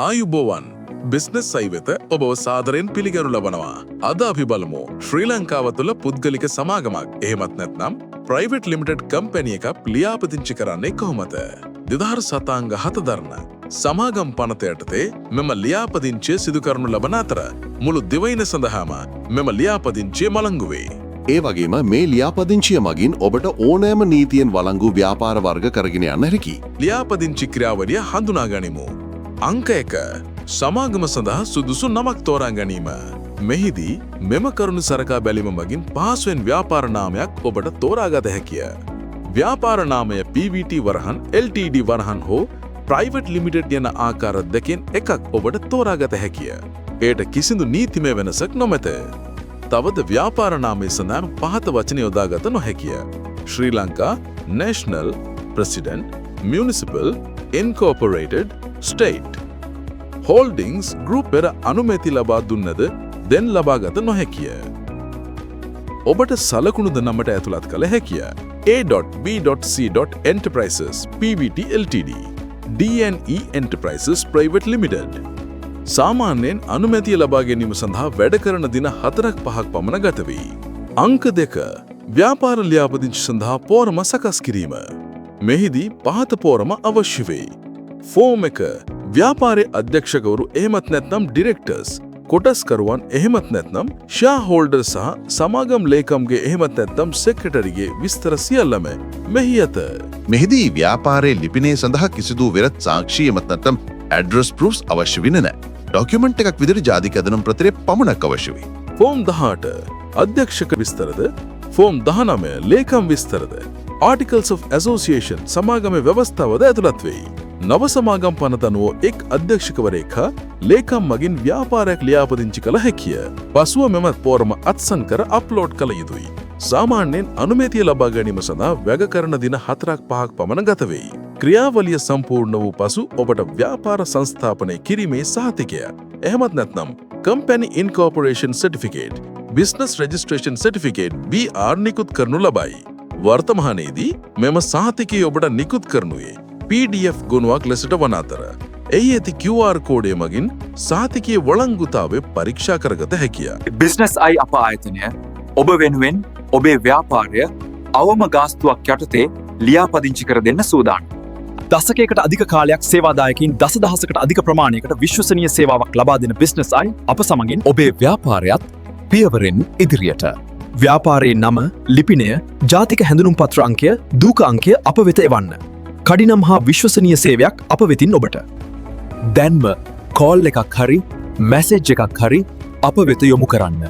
ආයුබෝවන් බිස්නස් සයි වෙත ඔබව සාදරයෙන් පිළිගනු ලබනවා. අද අපි බලමු ශ්‍රී ලංකාව තුළ පුද්ගලික සමාගමක් එහෙමත් නැත්නම් ප්‍රයිවට් ලිමිටඩ් කම්පැනි එකක් ලියාපදිංචි කරන්නේ කොහොමද? 2007 අංග 7 දරන සමාගම් පනත යටතේ මෙම ලියාපදිංචිය සිදු කරනු ලබන අතර මුළු දිවයින සඳහාම මෙම ලියාපදිංචිය මලංගු වේ. ඒ වගේම මේ ලියාපදිංචිය මගින් ඔබට ඕනෑම නීතියෙන් වළංගු ව්‍යාපාර වර්ග කරගෙන යන්න හැකි. ලියාපදිංචි ක්‍රියාවලිය හඳුනා ගනිමු. අංක 1 සමාගම සඳහා සුදුසු නමක් තෝරා ගැනීම. මෙහිදී මෙම කරුණු සරකා බැලීම මගින් පහසුවෙන් ව්‍යාපාර නාමයක් ඔබට තෝරාගත හැකිය. ව්‍යාපාර නාමය PVT වරහන්, LTD වරහන් හෝ ප්‍රයිවට් ලිමිටඩ් යන ආකාර දෙකෙන් එකක් ඔබට තෝරාගත හැකිය. එයට කිසිදු නීතිමය වෙනසක් නොමැත. තවද ව්‍යාපාර නාමය සඳහා පහත වචන යොදාගත නොහැකිය. ශ්‍රී Lanka National, President, Municipal, Incorporated, State. Holdings Group පෙර අනුමැති ලබා දුන්නද දැන් ලබාගත නොහැකිය. ඔබට සලකුණුද නමට ඇතුළත් කළ හැකිය. A.B.C. Enterprises PVT Ltd, DNE Enterprises Private Limited. සාමාන්‍යයෙන් අනුමැතිය ලබා ගැනීම සඳහා වැඩ කරන දින 4-5ක් පමණ ගත වේ. අංක 2 ව්‍යාපාර ලියාපදිංචි සඳහා පෝරම සකස් කිරීම. මෙහිදී පහත පෝරම අවශ්‍ය වේ. ෆෝම් 1 ව්‍යාපාරයේ අධ්‍යක්ෂකවරු එහෙමත් නැත්නම් ඩිරෙක්ටර්ස්, කොටස්කරුවන් එහෙමත් නැත්නම් ෂෙයා හෝල්ඩර් සහ සමාගම් ලේකම්ගේ එහෙමත් නැත්නම් සෙක්‍රටරිගේ විස්තර සියල්ලම මෙහි ඇත. මෙහිදී ව්‍යාපාරයේ ලිපිනය සඳහා කිසිදු වෙනත් සාක්ෂි එහෙමත් නැත්නම් ඇඩ්‍රස් ප්‍රූෆ්ස් අවශ්‍ය වෙන්නේ නැහැ. ඩොකියුමන්ට් එකක් විදිහට ජාතික ඇදනුම් පත්‍රය පමණක් අවශ්‍ය වේ. ෆෝම් 18 අධ්‍යක්ෂක විස්තරද, ෆෝම් 19 ලේකම් විස්තරද, ආටිකල්ස් ඔෆ් ඇසෝසියේෂන් සමාගමේ ව්‍යවස්ථාවද ඇතුළත් වෙයි. නව සමාගම් පනත අනුව එක් අධ්‍යක්ෂකවරයෙක් හා ලේකම් මගින් ව්‍යාපාරයක් ලියාපදිංචි කළ හැකිය. පසුව මෙම පෝරම අත්සන් කර අප්ලෝඩ් කළ යුතුයි. සාමාන්‍යයෙන් අනුමැතිය ලබා ගැනීම සඳහා වැග කරන දින 4-5ක් පමණ ගත වෙයි. ක්‍රියාවලිය සම්පූර්ණ වූ පසු ඔබට ව්‍යාපාර සංස්ථාපනය කිරීමේ සහතිකය එහෙමත් නැත්නම් Company Incorporation Certificate, Business Registration Certificate BR නිකුත් කරනු ලබයි. වර්තමානයේදී මෙම සහතිකය ඔබට නිකුත් කරනුයේ PDF ගුණාවක් ලෙසට වන අතර එහි ඇති QR කෝඩය මගින් සහතිකයේ වළංගුතාවය පරීක්ෂා කරගත හැකිය. බිස්නස් අයි අප ආයතනය ඔබ වෙනුවෙන් ඔබේ ව්‍යාපාරය අවම ගාස්තුවක් යටතේ ලියාපදිංචි කර දෙන්න සූදානම්. දශකයකට අධික කාලයක් සේවාදායකින් දසදහසකට අධික ප්‍රමාණයකට විශ්වසනීය සේවාවක් ලබා දෙන බිස්නස් අයි අප සමගින් ඔබේ ව්‍යාපාරයත් පියවරෙන් ඉදිරියට. ව්‍යාපාරයේ නම, ලිපිනය, ජාතික හැඳුනුම් පත්‍ර අංකය, දූක අංකය අප වෙත එවන්න. කඩිනම් හා විශ්වසනීය සේවයක් අප වෙතින් ඔබට. දැන්ම කෝල් එකක් හරි මැසේජ් එකක් හරි අප වෙත යොමු කරන්න.